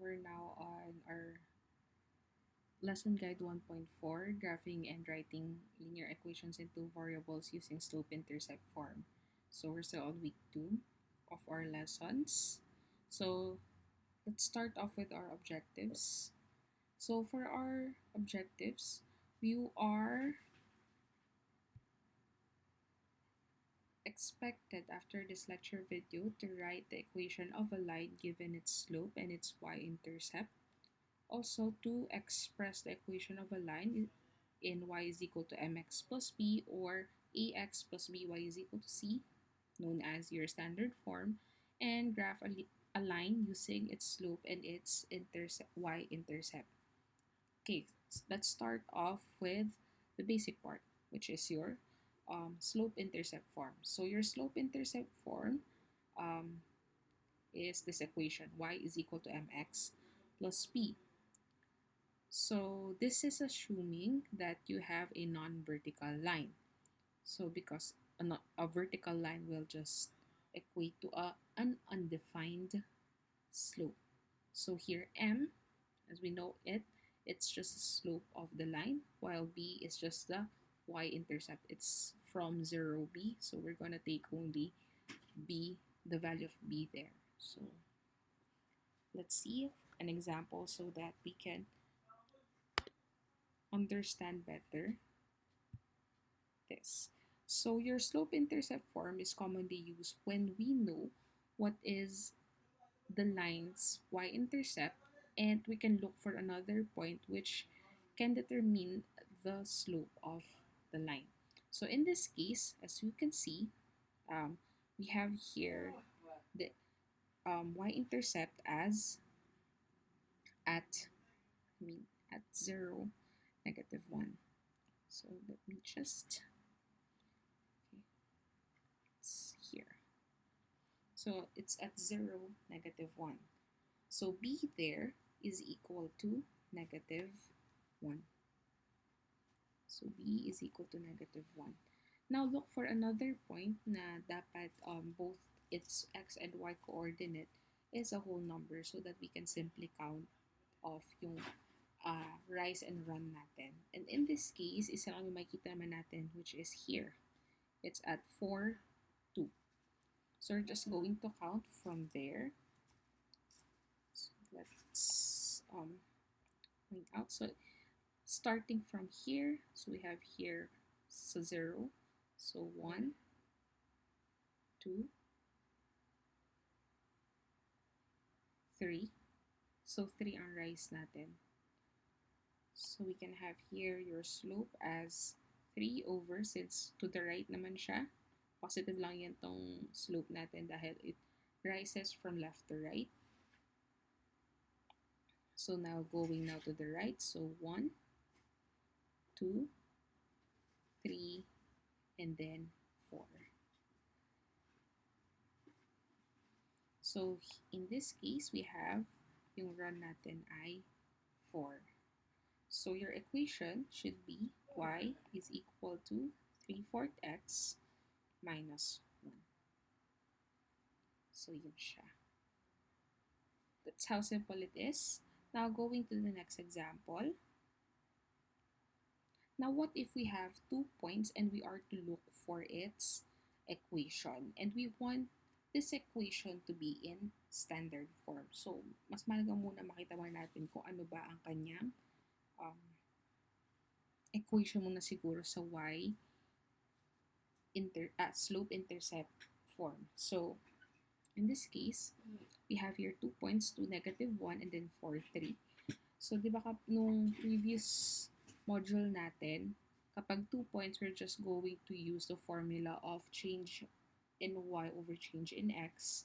We're now on our lesson guide 1.4, graphing and writing linear equations into variables using slope-intercept form. So we're still on week 2 of our lessons. So let's start off with our objectives. So for our objectives, you are expected after this lecture video to write the equation of a line given its slope and its y-intercept. Also, to express the equation of a line in y is equal to mx plus b or ax plus by is equal to c, known as your standard form, and graph a line using its slope and its y-intercept. Okay, let's start off with the basic part, which is your slope-intercept form. So your slope-intercept form um, is this equation, y is equal to mx plus b. So this is assuming that you have a non-vertical line. So because a vertical line will just equate to an undefined slope. So here m, as we know it, it's just the slope of the line, while b is just the y-intercept. It's from 0b, so we're going to take only b, the value of b there. So let's see an example so that we can understand better this. So your slope-intercept form is commonly used when we know what is the line's y-intercept, and we can look for another point which can determine the slope of the line. So in this case, as you can see, we have here the y-intercept as at, at 0, -1. So let me just, okay, it's here. So it's at 0, -1. So b there is equal to -1. So b is equal to -1. Now look for another point na dapat both its x and y coordinate is a whole number so that we can simply count off yung rise and run natin. And in this case, isa lang yung makikita naman natin, which is here. It's at 4, 2. So we're just going to count from there. So let's point out. So starting from here, so we have here 0. So 1, 2, 3. So 3 ang rise natin. So we can have here your slope as 3 over, since to the right naman siya, positive lang yan tong slope natin dahil it rises from left to right. So now going now to the right, so 1, 2, 3, and then 4. So in this case, we have yung run natin ay 4. So your equation should be y is equal to 3/4 x minus 1. So yun siya. That's how simple it is. Now going to the next example. Now what if we have 2 points and we are to look for its equation, and we want this equation to be in standard form. So mas mahalaga muna makita muna natin kung ano ba ang kanyang equation muna siguro sa slope-intercept form. So in this case, we have here 2 points, 2, -1, and then 4, 3. So, di ba nung previous module natin, kapag 2 points, we're just going to use the formula of change in y over change in x.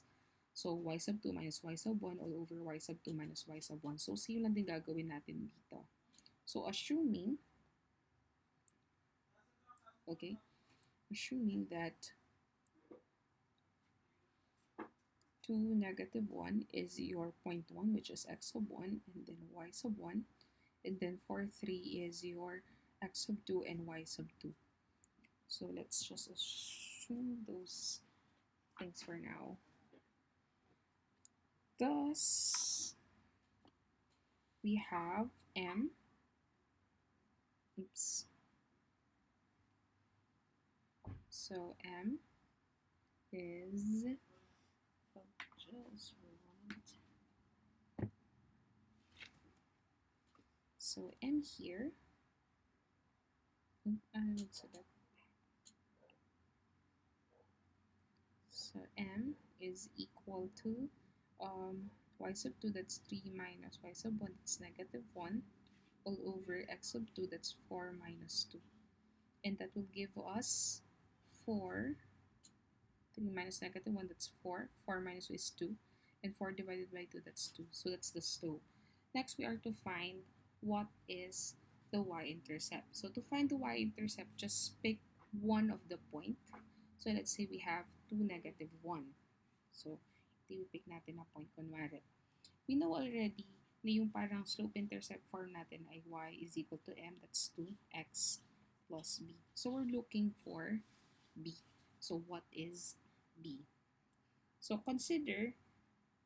So, y sub 2 minus y sub 1 all over y sub 2 minus y sub 1. So, same lang din gagawin natin dito. So, assuming that 2, -1 is your point 1, which is x sub 1, and then y sub 1, and then 4, 3 is your x sub 2 and y sub 2. So let's just assume those things for now. Thus, we have m, oops, so m is, oh, just one. So m here, I would say that, so m is equal to y sub 2, that's 3 minus y sub 1, that's negative 1, all over x sub 2, that's 4 minus 2. And that will give us 4, 3 minus negative 1, that's 4. 4 minus 2 is 2. And 4 divided by 2, that's 2. So that's the slope. Next, we are to find what is the y-intercept. So to find the y-intercept, just pick one of the point. So let's say we have 2, negative 1. So, pick natin na point kunwari. We know already na yung parang slope-intercept form natin ay y is equal to m, that's 2x plus b. So we're looking for b. So what is b? So consider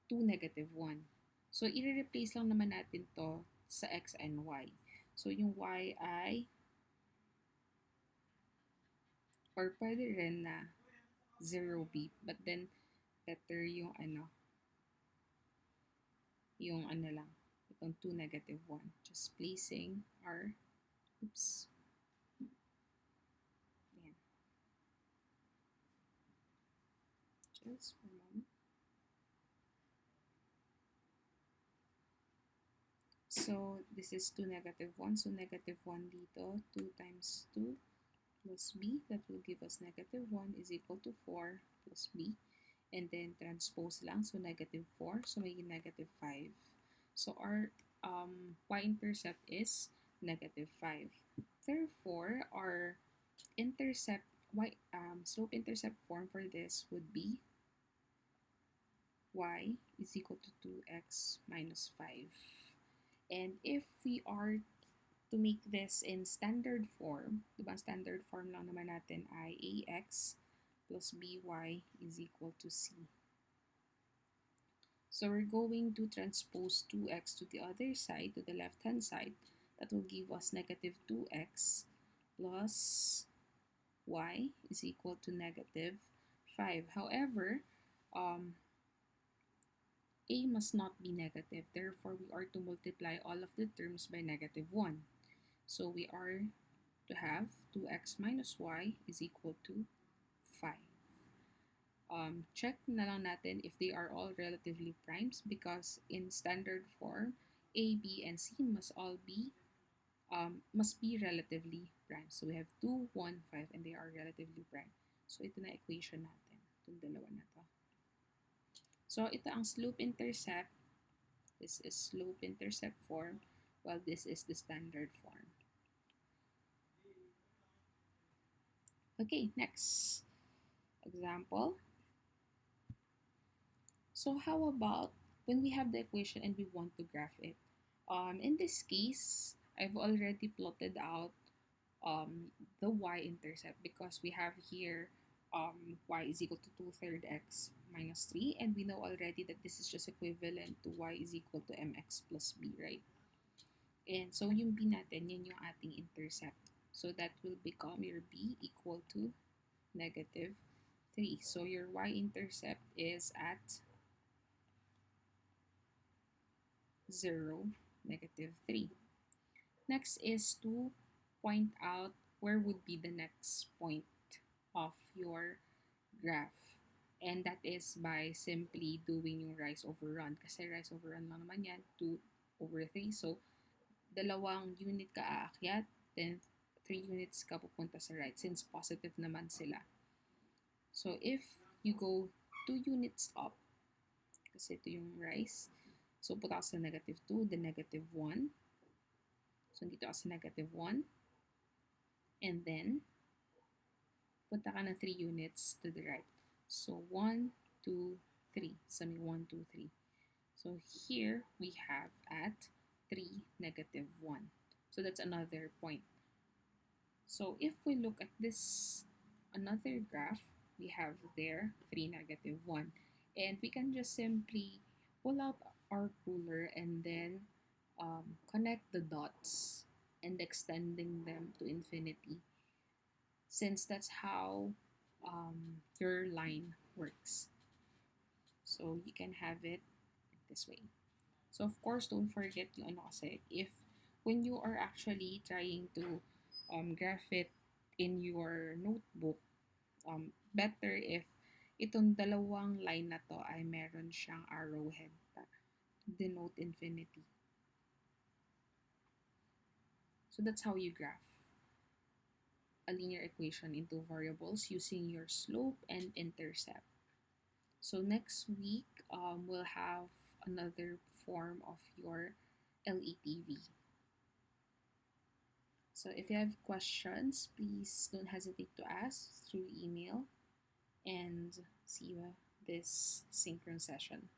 2, negative 1. So i-replace lang naman natin to sa x and y. So yung y ay, or pwede rin na 0b, but then better yung ano lang, itong 2, negative 1. Just placing our, oops, ayan, just for a moment. So this is 2, negative 1. So negative 1 dito, 2 times 2 plus b, that will give us negative 1 is equal to 4 plus b. And then transpose lang, so negative 4, so may negative 5. So our y-intercept is negative 5. Therefore, our intercept slope-intercept form for this would be y is equal to 2x minus 5. And if we are to make this in standard form, diba standard form lang naman natin ay ax plus by is equal to c. So we're going to transpose 2x to the other side, to the left-hand side. That will give us negative 2x plus y is equal to negative 5. However, a must not be negative. Therefore, we are to multiply all of the terms by negative 1. So we are to have 2x minus y is equal to 5. Check na lang natin if they are all relatively primes, because in standard form, a, b, and c must be relatively prime. So we have 2, 1, 5, and they are relatively prime. So ito na equation natin, itong dalawa na to. So ito ang slope-intercept. This is slope-intercept form, while this is the standard form. Okay, next example. So how about when we have the equation and we want to graph it? In this case, I've already plotted out the y-intercept, because we have here y is equal to 2/3 x minus 3, and we know already that this is just equivalent to y is equal to mx plus b, right? And so yung b natin, yun yung ating intercept. So that will become your b equal to negative 3. So your y-intercept is at 0, negative 3. Next is to point out where would be the next point of your graph. And that is by simply doing yung rise over run. Kasi rise over run lang naman yan, 2 over 3. So, dalawang unit ka aakyat, then 3 units ka pupunta sa right, since positive naman sila. So, if you go 2 units up, kasi ito yung rise, so punta ka sa negative 2, then negative 1. So, dito ka sa negative 1. And then, punta ka ng 3 units to the right. So, 1, 2, 3. So, may 1, 2, 3. So, here we have at 3, negative 1. So, that's another point. So, if we look at this, another graph, we have there 3, negative 1. And we can just simply pull out our ruler and then connect the dots and extending them to infinity, since that's how your line works. So you can have it this way. So of course, don't forget yung anosec. If when you are actually trying to graph it in your notebook, better if itong dalawang line na to ay meron siyang arrowhead to denote infinity. So that's how you graph a linear equation into variables using your slope and intercept. So next week, we'll have another form of your LETV. So if you have questions, please don't hesitate to ask through email, and see you this synchron session.